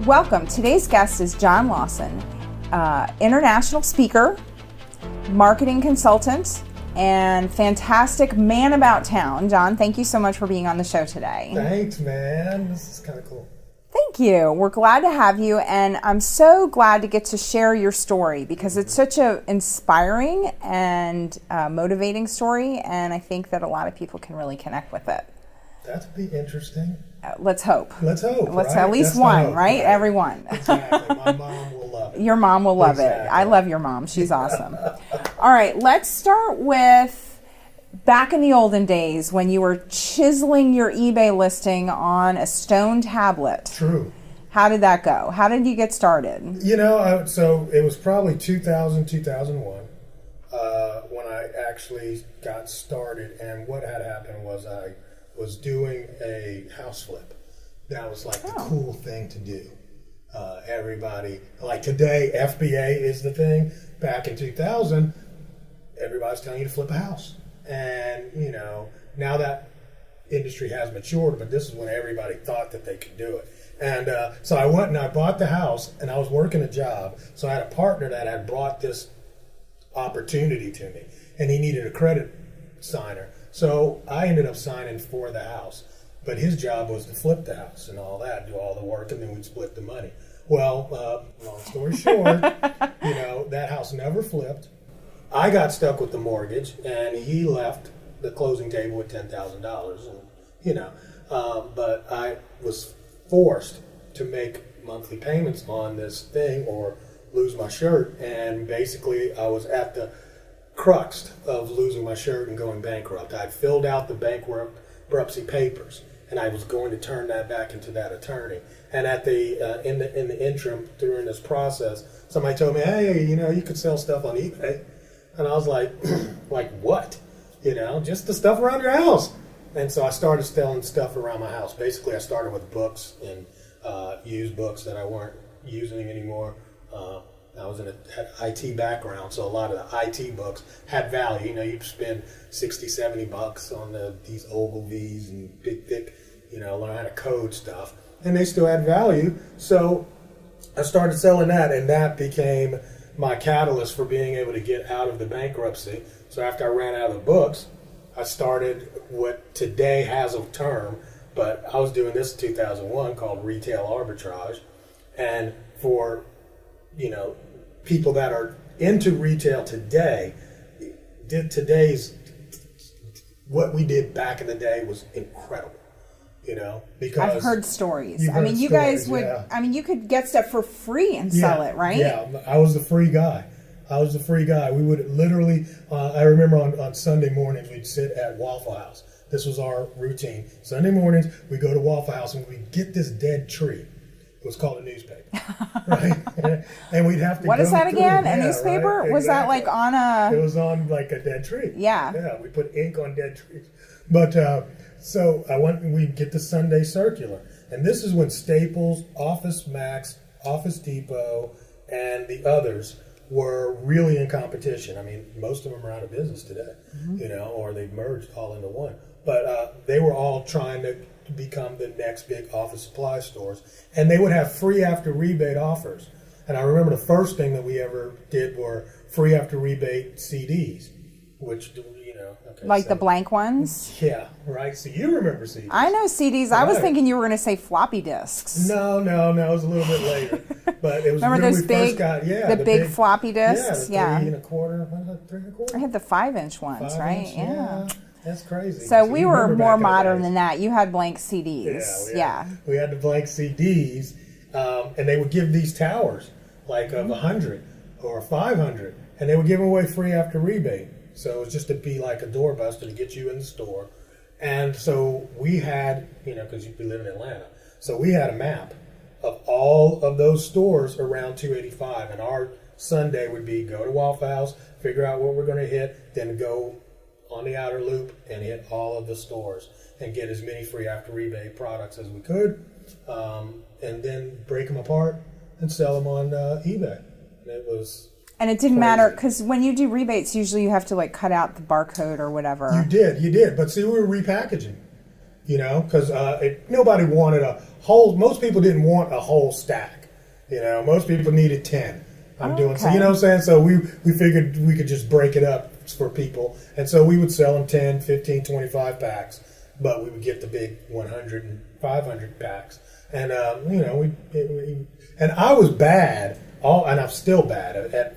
Welcome. Today's guest is John Lawson, international speaker, marketing consultant, and fantastic man about town. John, thank you so much for being on the show today. Thanks, man. This is kind of cool. Thank you. We're glad to have you, and I'm so glad to get to share your story because it's such an inspiring and motivating story, and I think that a lot of people can really connect with it. That would be interesting. Let's hope. Let's hope. Let's right? at least That's one, hope, right? Everyone. Exactly. My mom will love it. Your mom will love Exactly. it. I love your mom. She's awesome. All right, let's start with back in the olden days when you were chiseling your eBay listing on a stone tablet. True. How did that go? How did you get started? You know, so it was probably 2000, 2001 when I actually got started. And what had happened was I was doing a house flip. That was like the cool thing to do. Everybody, like today, FBA is the thing. Back in 2000, everybody's telling you to flip a house. And, you know, now that industry has matured, but this is when everybody thought that they could do it. And so I went and I bought the house, and I was working a job. So I had a partner that had brought this opportunity to me, and he needed a credit signer. So I ended up signing for the house. But his job was to flip the house and all that, do all the work, and then we'd split the money. Well, long story short, you know, that house never flipped. I got stuck with the mortgage, and he left the closing table with $10,000, and you know, but I was forced to make monthly payments on this thing or lose my shirt, and basically I was at the crux of losing my shirt and going bankrupt. I filled out the bankruptcy papers, and I was going to turn that back into that attorney. And at the in the interim during this process, somebody told me, "Hey, you know, you could sell stuff on eBay," and I was like, "Like what? You know, just the stuff around your house." And so I started selling stuff around my house. Basically, I started with books and used books that I weren't using anymore. I was in an IT background, so a lot of the IT books had value. You know, you'd spend $60, $70 on these Ogilvies and big, thick, you know, learn how to code stuff. And they still had value. So I started selling that, and that became my catalyst for being able to get out of the bankruptcy. So after I ran out of the books, I started what today has a term, but I was doing this in 2001 called retail arbitrage. And for, you know, people that are into retail today, what we did back in the day was incredible, you know, because I've heard stories. I mean, you guys would, I mean, you could get stuff for free and sell it, right? Yeah, I was the free guy. We would literally, I remember on Sunday mornings, we'd sit at Waffle House. This was our routine. Sunday mornings, we'd go to Waffle House and we'd get this dead tree. It was called a newspaper, right? And we'd have to What go is that through again? it. A newspaper? Right? Was that like on a... It was on like a dead tree. Yeah. Yeah, we put ink on dead trees. But so I went and we'd get the Sunday Circular. And this is when Staples, Office Max, Office Depot, and the others were really in competition. I mean, most of them are out of business today, you know, or they've merged all into one. But they were all trying to become the next big office supply stores. And they would have free after rebate offers. And I remember the first thing that we ever did were free after rebate CDs, which, you know. Okay, like the blank ones? Yeah, right. So you remember CDs. I know CDs. I was thinking you were going to say floppy disks. No, it was a little bit later. But it was remember when those we big, first got, the big floppy disks? Yeah, the 3 1/4, 3 1/4? I had the 5-inch ones, 5 right? inch, yeah. That's crazy. So we were more modern than than that. You had blank CDs. Yeah. We had the blank CDs, and they would give these towers, like of 100 or 500, and they would give them away free after rebate. So it was just to be like a doorbuster to get you in the store. And so we had, you know, because we live in Atlanta, so we had a map of all of those stores around 285, and our Sunday would be go to Waffle House, figure out what we're going to hit, then go on the outer loop and hit all of the stores and get as many free after rebate products as we could, and then break them apart and sell them on eBay. And it was And it didn't matter, because when you do rebates, usually you have to like cut out the barcode or whatever. You did. But see, we were repackaging. because nobody wanted a whole. Most people didn't want a whole stack. Most people needed 10. I'm doing so. You know what I'm saying? So we figured we could just break it up for people, and so we would sell them 10, 15, 25 packs, but we would get the big 100 and 500 packs. And and I was bad, and I'm still bad at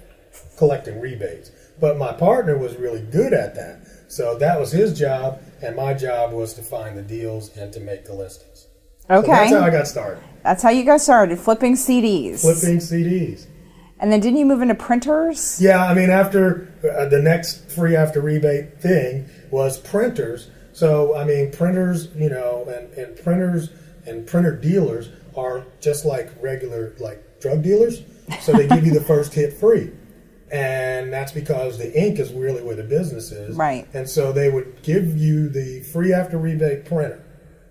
collecting rebates. But my partner was really good at that. So that was his job, and my job was to find the deals and to make the listings. Okay. So that's how I got started. That's how you got started, flipping CDs. Flipping CDs. And then didn't you move into printers? Yeah, I mean, after the next free after rebate thing was printers. So, I mean, printers, and printers and printer dealers are just like regular, like drug dealers. So they give you the first hit free. And that's because the ink is really where the business is. Right. And so they would give you the free after rebate printer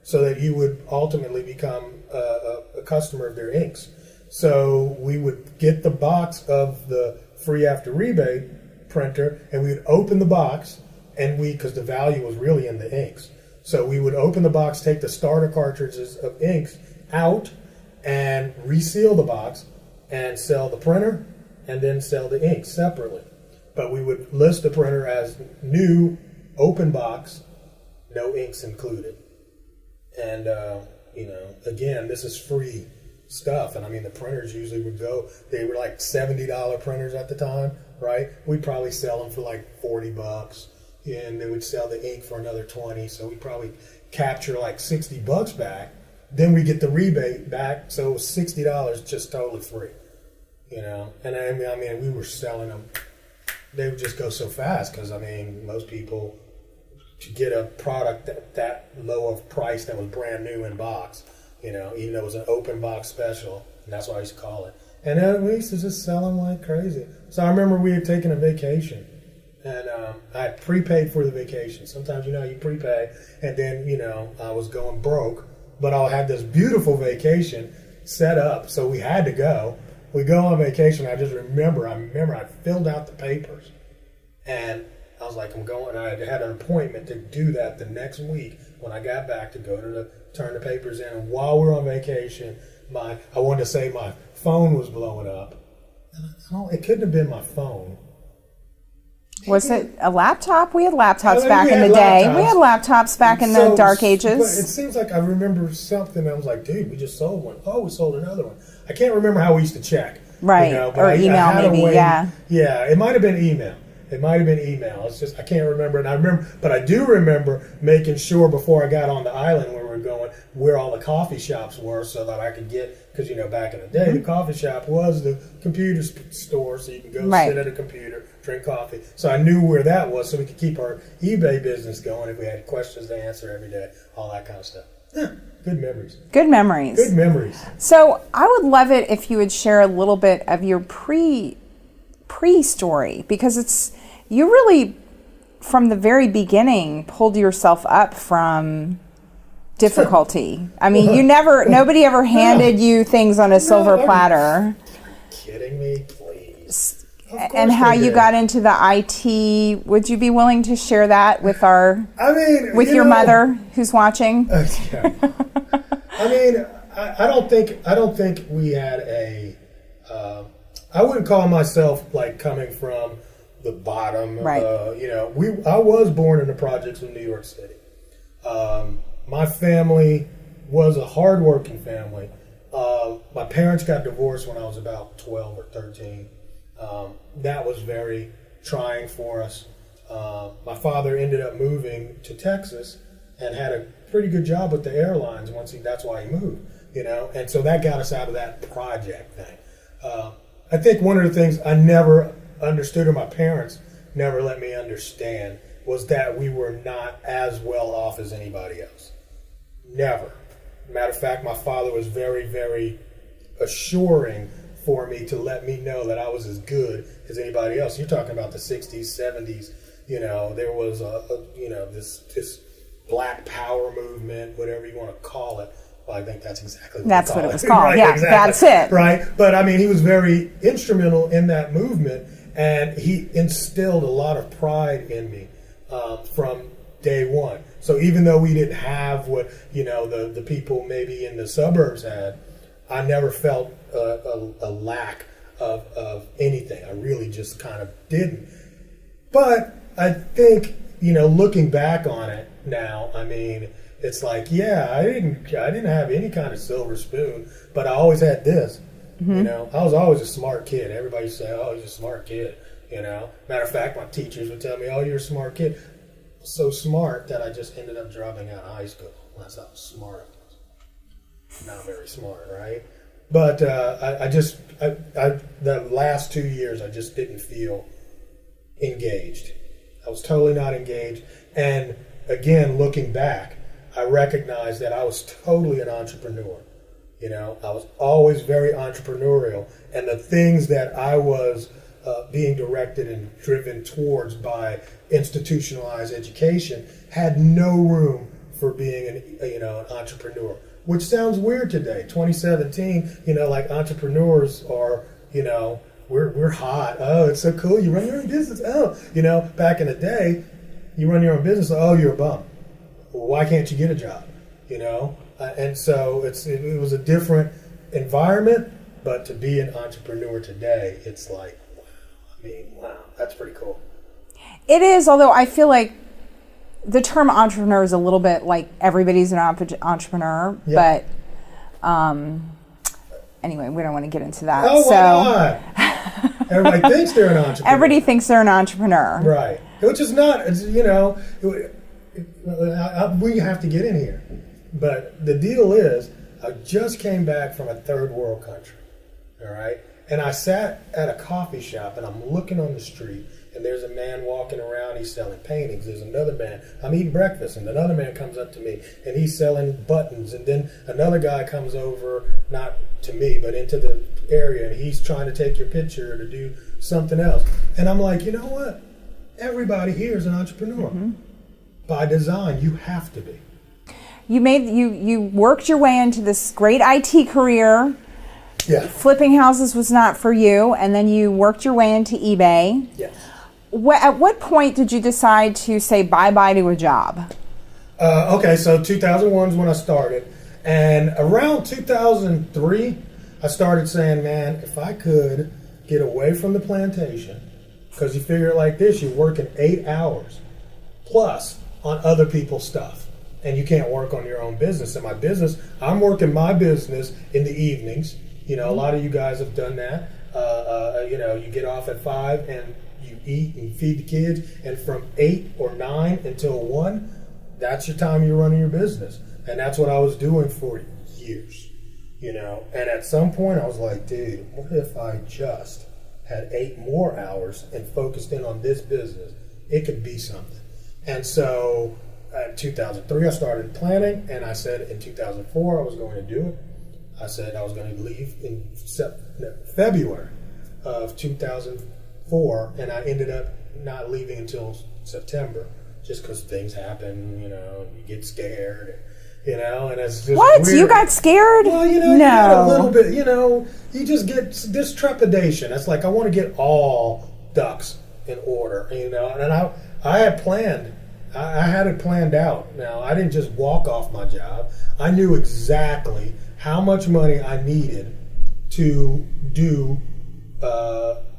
so that you would ultimately become a customer of their inks. So we would get the box of the free after rebate printer, and we would open the box, and because the value was really in the inks. So we would open the box, take the starter cartridges of inks out, and reseal the box, and sell the printer, and then sell the ink separately. But we would list the printer as new, open box, no inks included. And, again, this is free stuff. And I mean, the printers usually would go, they were like $70 printers at the time, right? We'd probably sell them for like $40. And then we'd sell the ink for another 20. So we'd probably capture like $60 back. Then we get the rebate back. So it was $60 just totally free. And I mean, we were selling them. They would just go so fast because, I mean, most people, to get a product that low of price that was brand new in box, even though it was an open box special, and that's what I used to call it. And then we used to just sell them like crazy. So I remember we had taken a vacation, and I had prepaid for the vacation. Sometimes, you prepay, and then, I was going broke, but I had this beautiful vacation set up, so we had to go. We go on vacation. I remember I filled out the papers, and I was like, I'm going. I had an appointment to do that the next week when I got back to go to turn the papers in. And while we were on vacation, I wanted to say my phone was blowing up. It couldn't have been my phone. Was it a laptop? We had laptops back in the day. We had laptops back in the dark ages. But it seems like I remember something. I was like, dude, we just sold one. Oh, we sold another one. I can't remember how we used to check. Right. Or email maybe, yeah. Yeah, it might have been email. It's just, I can't remember. But I do remember making sure before I got on the island where we were going, where all the coffee shops were so that I could get, because, back in the day, the coffee shop was the computer store, so you can go sit at a computer, drink coffee. So I knew where that was so we could keep our eBay business going if we had questions to answer every day, all that kind of stuff. Yeah, good memories. Good memories. Good memories. So I would love it if you would share a little bit of your pre-story, because you really, from the very beginning, pulled yourself up from difficulty. I mean, nobody ever handed you things on a silver platter. Are you kidding me? Please. And how you got into the IT. Would you be willing to share that with your mother who's watching? Yeah. I mean, I don't think we had I wouldn't call myself like coming from the bottom. Right. I was born in the projects of New York City. My family was a hardworking family. My parents got divorced when I was about 12 or 13. That was very trying for us. My father ended up moving to Texas and had a pretty good job with the airlines that's why he moved, and so that got us out of that project thing. I think one of the things I never understood, or my parents never let me understand, was that we were not as well off as anybody else. Never. Matter of fact, my father was very, very assuring for me to let me know that I was as good as anybody else. You're talking about the 60s, 70s, there was this Black Power movement, whatever you want to call it. Well, I think that's exactly what it was called. Right, yeah, exactly. That's it. Right. But I mean, he was very instrumental in that movement, and he instilled a lot of pride in me from day one. So even though we didn't have what, the people maybe in the suburbs had, I never felt a lack of anything. I really just kind of didn't. But I think, looking back on it now, I mean, it's like, yeah, I didn't have any kind of silver spoon, but I always had this. I was always a smart kid. Everybody used to say, oh, he's a smart kid. Matter of fact, my teachers would tell me, oh, you're a smart kid. So smart that I just ended up dropping out of high school. That's how smart I was. Not very smart, right? But the last 2 years, I just didn't feel engaged. I was totally not engaged. And again, looking back, I recognized that I was totally an entrepreneur. I was always very entrepreneurial. And the things that I was being directed and driven towards by institutionalized education had no room for being an entrepreneur, which sounds weird today, 2017. Like entrepreneurs are, we're hot. Oh, it's so cool. You run your own business. Oh, back in the day, you run your own business. Oh, you're a bum. Well, why can't you get a job? And so it was a different environment. But to be an entrepreneur today, it's like, wow, that's pretty cool. It is, although I feel like the term entrepreneur is a little bit like everybody's an entrepreneur, yeah. But anyway, we don't want to get into that. Oh, why not? Everybody thinks they're an entrepreneur. Everybody thinks they're an entrepreneur. Right. Which is not, we have to get in here. But the deal is, I just came back from a third world country, all right? And I sat at a coffee shop, and I'm looking on the street, and there's a man walking around, he's selling paintings. There's another man, I'm eating breakfast, and another man comes up to me, and he's selling buttons. And then another guy comes over, not to me, but into the area, and he's trying to take your picture to do something else. And I'm like, you know what? Everybody here is an entrepreneur. Mm-hmm. By design, you have to be. You worked your way into this great IT career. Yeah. Flipping houses was not for you, and then you worked your way into eBay. Yes. At what point did you decide to say bye-bye to a job? Okay, so 2001 is when I started. And around 2003, I started saying, man, if I could get away from the plantation, because you figure it like this, you're working 8 hours plus on other people's stuff. And you can't work on your own business. In my business, I'm working my business in the evenings. A lot of you guys have done that. You get off at 5 and you eat and feed the kids. And from 8 or 9 until 1, that's your time you're running your business. And that's what I was doing for years. And at some point I was like, dude, what if I just had 8 more hours and focused in on this business? It could be something. And so in 2003, I started planning, and I said in 2004 I was going to do it. I said I was going to leave in February of 2004, and I ended up not leaving until September, just because things happen, you get scared, and it's just what? weird. You got scared? Well, no. You get a little bit, you just get this trepidation. It's like I want to get all ducks in order, and I had planned. I had it planned out. Now, I didn't just walk off my job. I knew exactly how much money I needed to do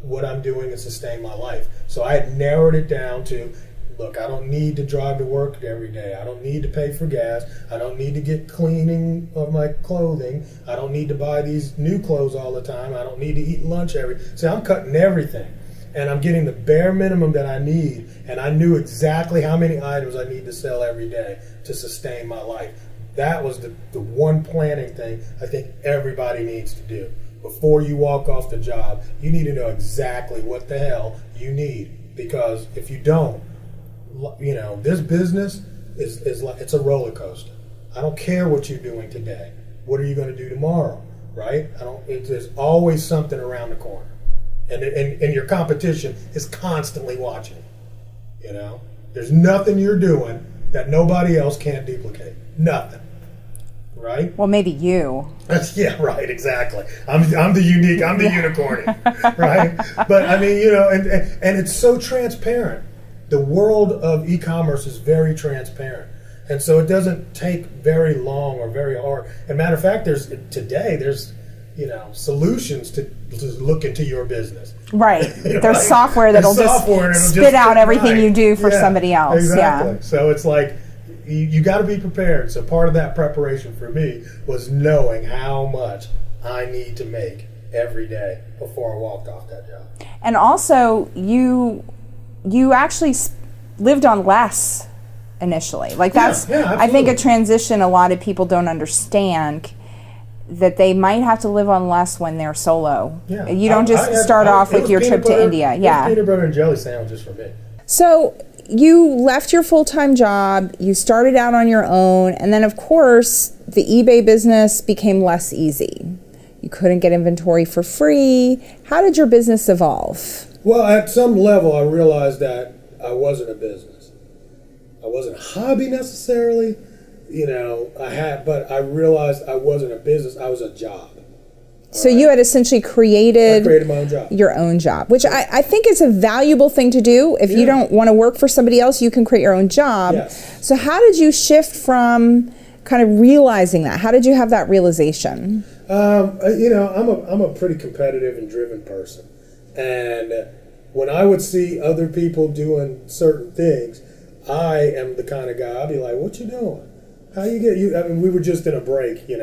what I'm doing and sustain my life. So I had narrowed it down to, look, I don't need to drive to work every day. I don't need to pay for gas. I don't need to get cleaning of my clothing. I don't need to buy these new clothes all the time. I don't need to eat lunch So I'm cutting everything. And I'm getting the bare minimum that I need, and I knew exactly how many items I need to sell every day to sustain my life. That was the one planning thing I think everybody needs to do. Before you walk off the job, you need to know exactly what the hell you need, because if you don't, this business is like, it's a roller coaster. I don't care what you're doing today. What are you going to do tomorrow, right? There's always something around the corner. And your competition is constantly watching you. There's nothing you're doing that nobody else can't duplicate. Nothing. Right? Well, maybe you. Yeah, right, exactly. I'm the unique, I'm the unicorn, right? But I mean, and it's so transparent. the world of e-commerce is very transparent. And so it doesn't take very long or very hard. And matter of fact, there's solutions to look into your business. Right. There's software that'll just spit out everything you do for somebody else. Exactly. Yeah. So it's like you got to be prepared. So part of that preparation for me was knowing how much I need to make every day before I walked off that job. And also, you actually lived on less initially. Like that's, I think, a transition a lot of people don't understand, that they might have to live on less when they're solo. Yeah. You don't start off with your trip to India. Yeah. Peanut butter and jelly sandwiches for me. So you left your full-time job, you started out on your own, and then of course the eBay business became less easy. You couldn't get inventory for free. How did your business evolve? Well, at some level I realized that I wasn't a business. I wasn't a hobby necessarily, but I realized I wasn't a business, I was a job. So you had essentially created my own job. Your own job, which I think is a valuable thing to do. If you don't want to work for somebody else, you can create your own job. Yes. So how did you shift from kind of realizing that? How did you have that realization? I'm a pretty competitive and driven person. And when I would see other people doing certain things, I am the kind of guy, I'll be like, what you doing? How you get you? I mean, we were just in a break, and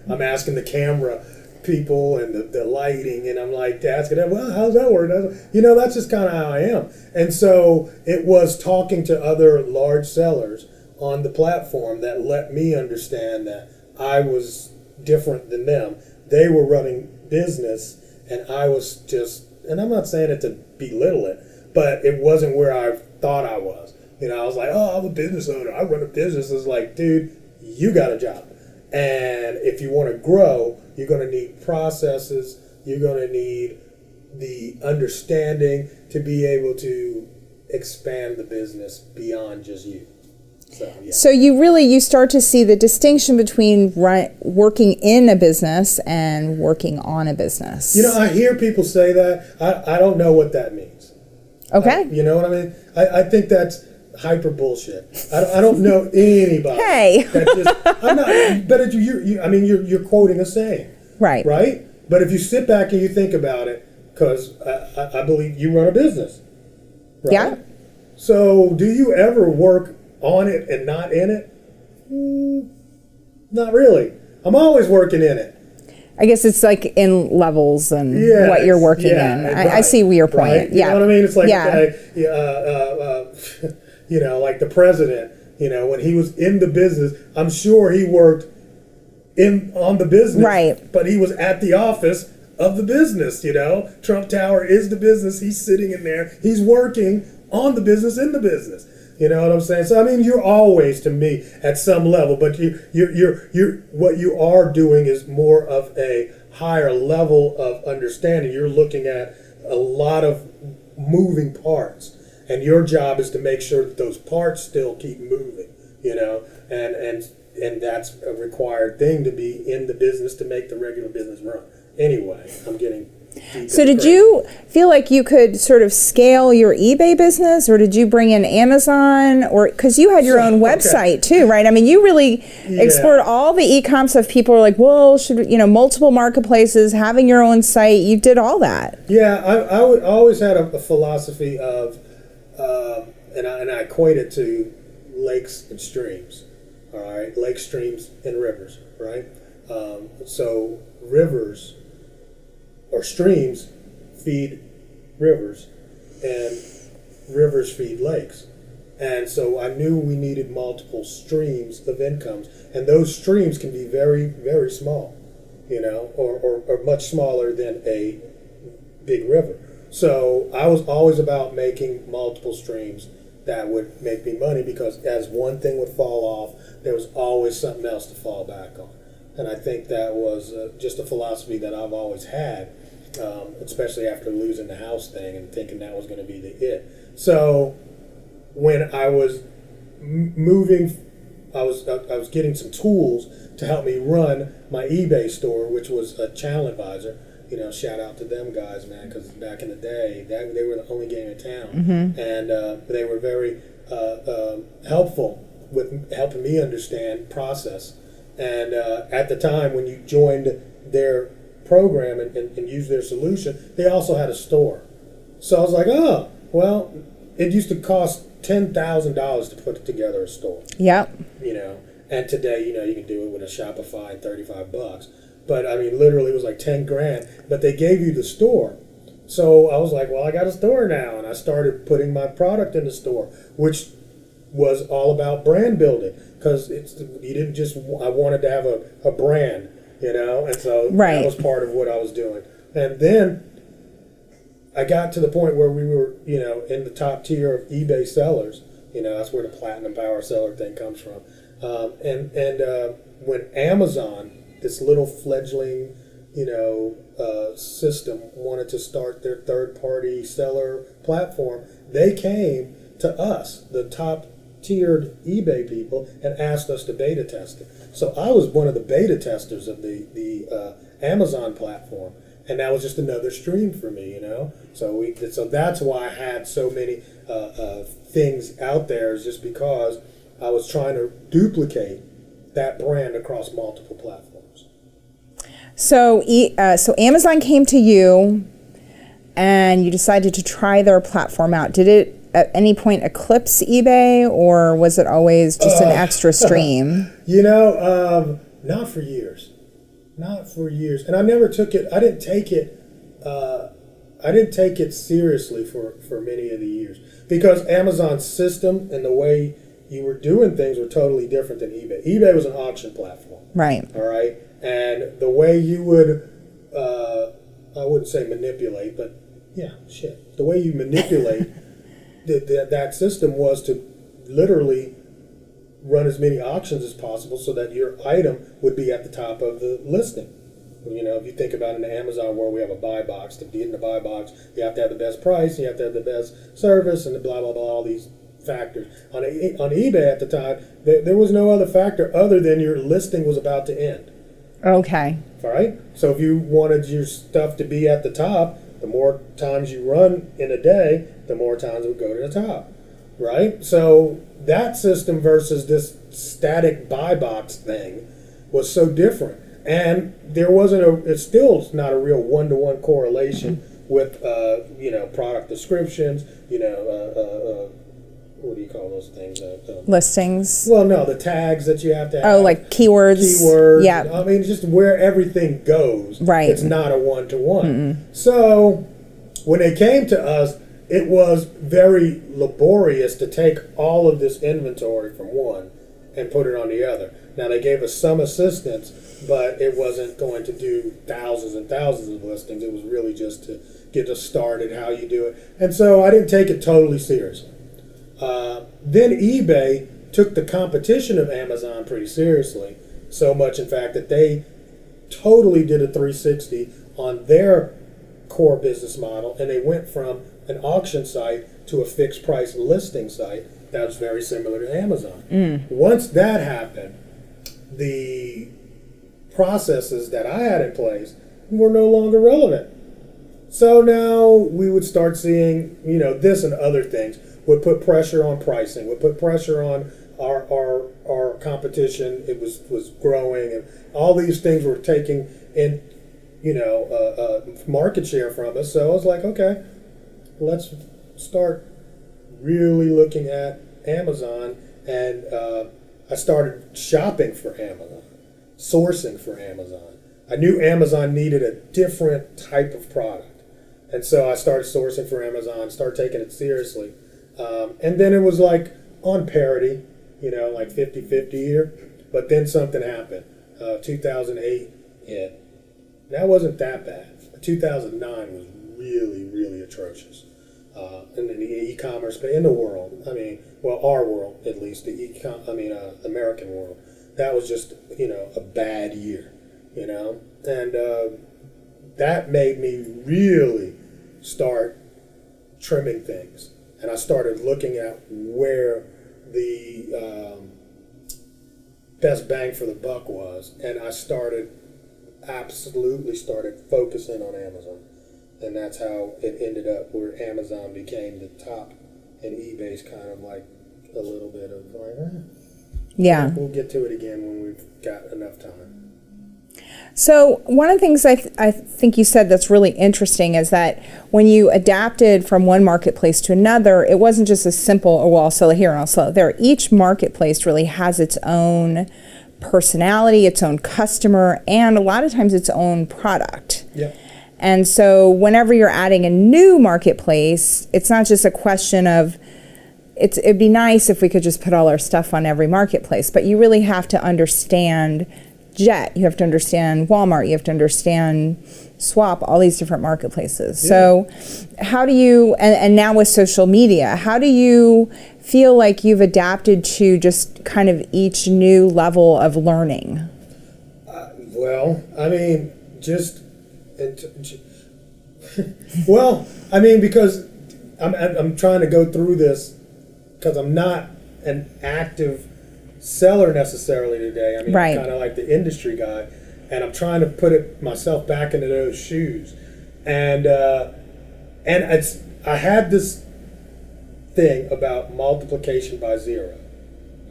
I'm asking the camera people and the lighting, and I'm like asking them, well, how's that work? That's just kind of how I am. And so it was talking to other large sellers on the platform that let me understand that I was different than them. They were running business, and I was just, and I'm not saying it to belittle it, but it wasn't where I thought I was. I was like, oh, I'm a business owner, I run a business. It's like, dude, you got a job. And if you want to grow, you're going to need processes. You're going to need the understanding to be able to expand the business beyond just you. So you start to see the distinction between working in a business and working on a business. I hear people say that. I don't know what that means. Okay. You know what I mean? I think that's hyper bullshit. I don't know anybody. Hey. I'm not. But you're quoting a saying. Right. Right. But if you sit back and you think about it, because I believe you run a business. Right? Yeah. So do you ever work on it and not in it? Not really. I'm always working in it. I guess it's like in levels and what you're working in. Right. I see where you're pointing. Right? You know what I mean? It's like, like the president, when he was in the business, I'm sure he worked on the business. Right. But he was at the office of the business, Trump Tower is the business. He's sitting in there. He's working on the business in the business. You know what I'm saying? So you're always, to me, at some level, but you're what you are doing is more of a higher level of understanding. You're looking at a lot of moving parts, and your job is to make sure that those parts still keep moving. And that's a required thing to be in the business to make the regular business run. Anyway, I'm getting. So did you feel like you could sort of scale your eBay business, or did you bring in Amazon, or because you had your own website too, right? I mean, you really explored all the e-com stuff. People are like, well, should multiple marketplaces, having your own site. You did all that. Yeah, I always had a philosophy of, and I equate it to lakes and streams. All right, lakes, streams, and rivers. Right. So rivers or streams feed rivers, and rivers feed lakes. And so I knew we needed multiple streams of incomes, and those streams can be very, very small, or much smaller than a big river. So I was always about making multiple streams that would make me money, because as one thing would fall off, there was always something else to fall back on. And I think that was just a philosophy that I've always had, especially after losing the house thing and thinking that was going to be the it. So when I was moving, I was getting some tools to help me run my eBay store, which was a Channel Advisor. shout out to them guys, man, because back in the day, they were the only game in town, and they were very helpful with helping me understand process. And at the time when you joined their program and used their solution, they also had a store. So I was like, oh, well, it used to cost $10,000 to put together a store. Yep. And today, you can do it with a Shopify, $35. But I mean, literally, it was like 10 grand. But they gave you the store. So I was like, well, I got a store now, and I started putting my product in the store, which was all about brand building, because you didn't just. I wanted to have a brand, and so right. That was part of what I was doing. And then I got to the point where we were, in the top tier of eBay sellers. That's where the Platinum Power Seller thing comes from. And when Amazon, this little fledgling, system, wanted to start their third-party seller platform, they came to us, the top-tiered eBay people, and asked us to beta test it. So I was one of the beta testers of the Amazon platform, and that was just another stream for me, So that's why I had so many things out there, is just because I was trying to duplicate that brand across multiple platforms. So Amazon came to you, and you decided to try their platform out. Did it at any point eclipse eBay, or was it always just an extra stream? Not for years. Not for years. And I never took it. I didn't take it seriously for many of the years, because Amazon's system and the way you were doing things were totally different than eBay. eBay was an auction platform. Right. All right. And the way you would, I wouldn't say manipulate, but the way you manipulate that system was to literally run as many auctions as possible so that your item would be at the top of the listing. If you think about in the Amazon world, we have a buy box. To be in the buy box, you have to have the best price, you have to have the best service, and the blah, blah, blah, all these factors. On eBay at the time, there was no other factor other than your listing was about to end. Okay. All right? So if you wanted your stuff to be at the top, the more times you run in a day, the more times it would go to the top. Right? So that system versus this static buy box thing was so different. And there wasn't it's still not a real one-to-one correlation with, product descriptions, what do you call those things? Listings. Well, no, the tags that you have to have. Oh, like keywords. Yeah. I mean, just where everything goes. Right. It's not a one-to-one. So when they came to us, it was very laborious to take all of this inventory from one and put it on the other. Now, they gave us some assistance, but it wasn't going to do thousands and thousands of listings. It was really just to get us started, how you do it. And so I didn't take it totally seriously. Then eBay took the competition of Amazon pretty seriously, so much, in fact, that they totally did a 360 on their core business model, and they went from an auction site to a fixed price listing site that was very similar to Amazon. Once that happened, the processes that I had in place were no longer relevant. So now we would start seeing, this and other things would put pressure on pricing, would put pressure on our competition. It was growing, and all these things were taking in, market share from us. So I was like, okay, let's start really looking at Amazon, and I started shopping for Amazon, sourcing for Amazon. I knew Amazon needed a different type of product, and so I started sourcing for Amazon, started taking it seriously. And then it was like on parity, like 50-50 here. But then something happened. 2008 hit. That wasn't that bad. 2009 was really, really atrocious. And in the e-commerce, in the world, our world at least, the American world, that was just, a bad year, And that made me really start trimming things. And I started looking at where the best bang for the buck was. And I started absolutely started focusing on Amazon. And that's how it ended up where Amazon became the top and eBay's kind of like a little bit of like, Yeah. we'll get to it again when we've got enough time. So one of the things I think you said that's really interesting is that when you adapted from one marketplace to another, it wasn't just a simple, oh, well, I'll sell it here and I'll sell it there. Each marketplace really has its own personality, its own customer, and a lot of times its own product. Yeah. And so whenever you're adding a new marketplace, it's not just a question of, it'd be nice if we could just put all our stuff on every marketplace, but you really have to understand Jet, you have to understand Walmart, you have to understand Swap, all these different marketplaces. Yeah. So how do you, and now with social media, how do you feel like you've adapted to just kind of each new level of learning? Well, I mean, well, I mean, because I'm trying to go through this because I'm not an active seller necessarily today. I mean, right. I'm kind of like the industry guy, and I'm trying to put myself back into those shoes. And I had this thing about multiplication by zero.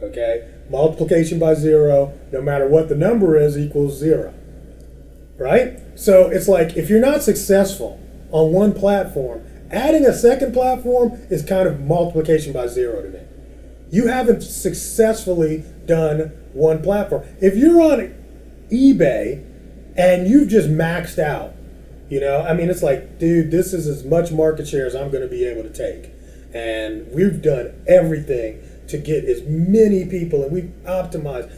Okay, multiplication by zero, no matter what the number is, equals zero. Right? So it's like if you're not successful on one platform, adding a second platform is kind of multiplication by zero to me. You haven't successfully done one platform. If you're on eBay and you've just maxed out, I mean, it's like, dude, this is as much market share as I'm going to be able to take. And we've done everything to get as many people, and we've optimized,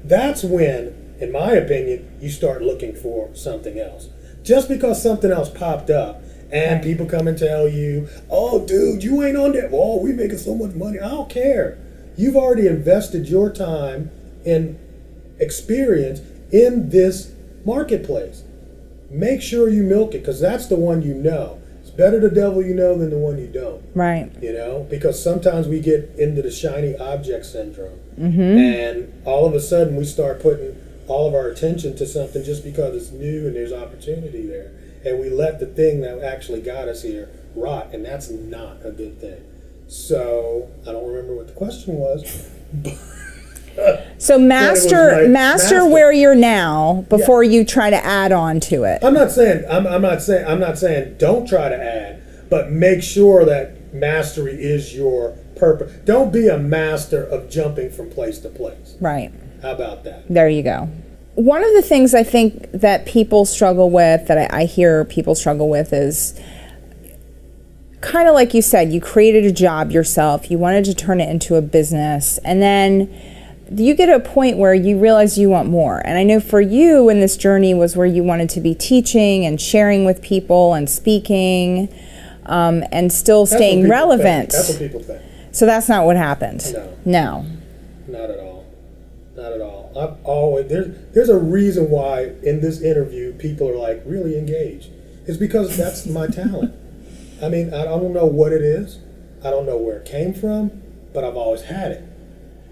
that's when, in my opinion, you start looking for something else. Just because something else popped up, and people come and tell you, oh, dude, you ain't on that. Oh, we making so much money. I don't care. You've already invested your time and experience in this marketplace. Make sure you milk it, because that's the one you know. It's better the devil you know than the one you don't. Right. Because sometimes we get into the shiny object syndrome. Mm-hmm. And all of a sudden we start putting all of our attention to something just because it's new and there's opportunity there. And we let the thing that actually got us here rot, and that's not a good thing. So I don't remember what the question was. So master where you're now before you try to add on to it. I'm not saying don't try to add, but make sure that mastery is your purpose. Don't be a master of jumping from place to place. Right. How about that? There you go. One of the things I think that people struggle with, that I hear people struggle with, is kind of like you said, you created a job yourself, you wanted to turn it into a business, and then you get to a point where you realize you want more. And I know for you in this journey was where you wanted to be teaching and sharing with people and speaking, and still staying relevant. That's what people think. So that's not what happened. No. Not at all. Not at all. I've always there's a reason why in this interview people are like really engaged. It's because that's my talent. I mean, I don't know what it is. I don't know where it came from, but I've always had it.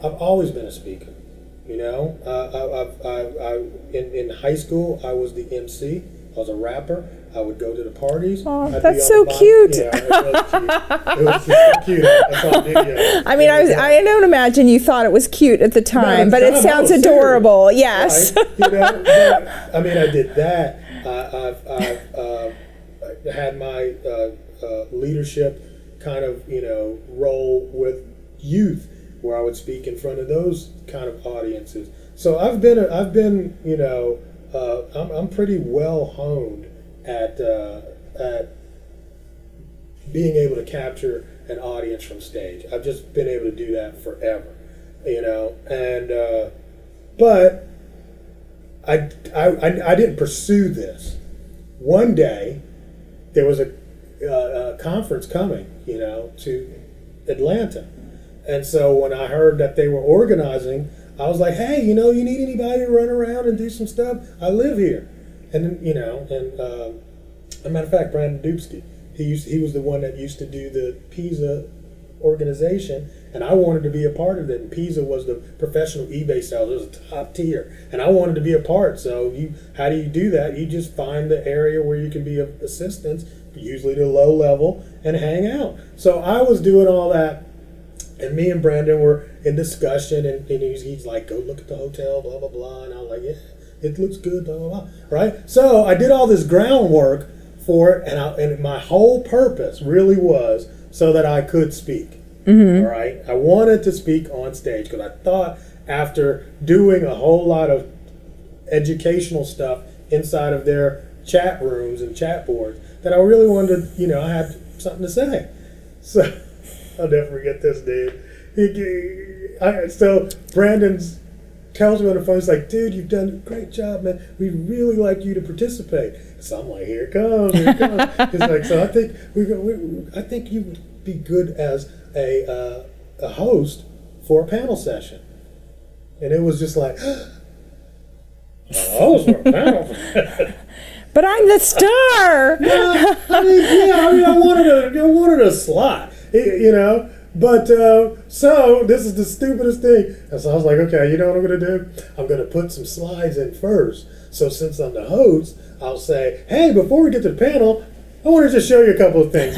I've always been a speaker. In high school I was the MC. I was a rapper. I would go to the parties. Oh, that's so cute. Yeah, it was cute. It was just cute. I saw videos. I mean, I don't imagine you thought it was cute at the time, but it sounds adorable. Serious. Yes. Right? I mean, I did that. I've had my leadership kind of, role with youth, where I would speak in front of those kind of audiences. So I've been I'm pretty well honed at being able to capture an audience from stage. I've just been able to do that forever, and but I didn't pursue this. One day there was a conference coming, to Atlanta, and so when I heard that they were organizing, I was like, hey, you need anybody to run around and do some stuff? I live here. And then, as a matter of fact, Brandon Dubsky, he was the one that used to do the Pisa organization, and I wanted to be a part of it. And Pisa was the professional eBay seller. It was top tier, and I wanted to be a part. So how do you do that? You just find the area where you can be of assistance, usually to low level, and hang out. So I was doing all that, and me and Brandon were in discussion, and he's like, go look at the hotel, blah, blah, blah. And I was like, yeah, it looks good, blah, blah, blah. Right? So I did all this groundwork for it, and my whole purpose really was so that I could speak. All right? I wanted to speak on stage because I thought after doing a whole lot of educational stuff inside of their chat rooms and chat boards that I really wanted to, I had something to say. So I'll never forget this, dude. So Brandon tells me on the phone, he's like, dude, you've done a great job, man. We'd really like you to participate. So I'm like, here it comes, here it comes. He's like, so I think you would be good as a host for a panel session. And it was just like, a host for a panel session? But I'm the star. I wanted a slot, But so this is the stupidest thing. And so I was like, okay, you know what I'm going to do? I'm going to put some slides in first. So since I'm the host, I'll say, hey, before we get to the panel, I want to just show you a couple of things,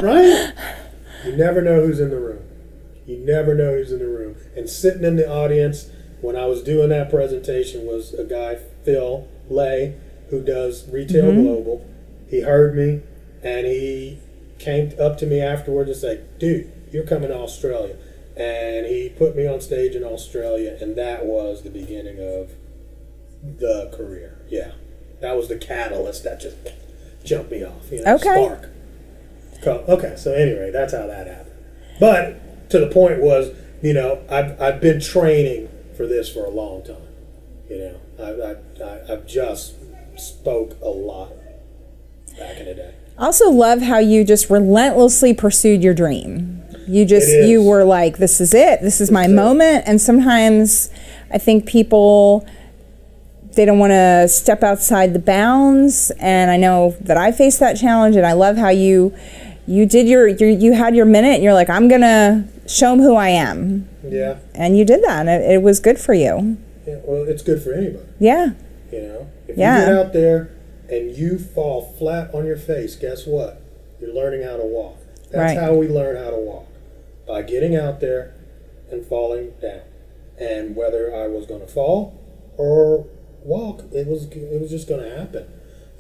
right? You never know who's in the room. You never know who's in the room. And sitting in the audience when I was doing that presentation was a guy, Phil Lay, who does Retail Global. He heard me, and he came up to me afterwards and said, dude, you're coming to Australia. And he put me on stage in Australia, and that was the beginning of the career. Yeah. That was the catalyst that just jumped me off. Spark. Okay, so anyway, that's how that happened. But to the point was, I've been training for this for a long time. I've just spoke a lot back in the day. I also love how you just relentlessly pursued your dream. You were like, this is it. This is my moment. And sometimes I think people, they don't want to step outside the bounds. And I know that I faced that challenge, and I love how you did you had your minute, and you're like, I'm going to show them who I am. Yeah. And you did that, and it was good for you. Yeah, well, it's good for anybody. Yeah. If you get out there and you fall flat on your face, guess what? You're learning how to walk. That's how we learn how to walk. By getting out there and falling down. And whether I was going to fall or walk, it was just going to happen.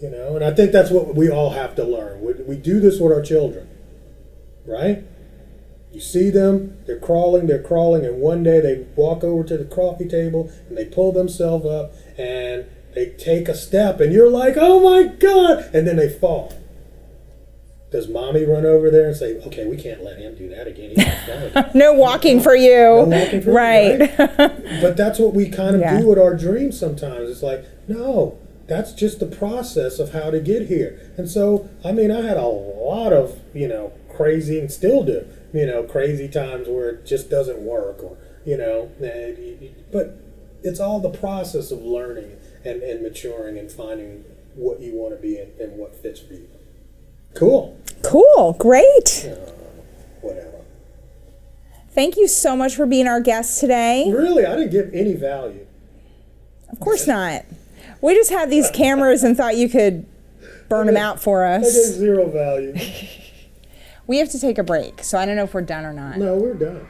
And I think that's what we all have to learn. We do this with our children, right? You see them, they're crawling, and one day they walk over to the coffee table and they pull themselves up and they take a step, and you're like, oh my God, and then they fall. Does mommy run over there and say, okay, we can't let him do that again. No walking for you. No walking for right. you, right? But that's what we kind of do with our dreams sometimes. It's like, no, that's just the process of how to get here. And so, I had a lot of, crazy, and still do, crazy times where it just doesn't work, or, but it's all the process of learning and maturing and finding what you want to be and what fits for you. Cool. Great. Whatever. Thank you so much for being our guest today. Really? I didn't give any value. Of course not. We just had these cameras and thought you could burn them out for us. I gave zero value. We have to take a break, so I don't know if we're done or not. No, we're done.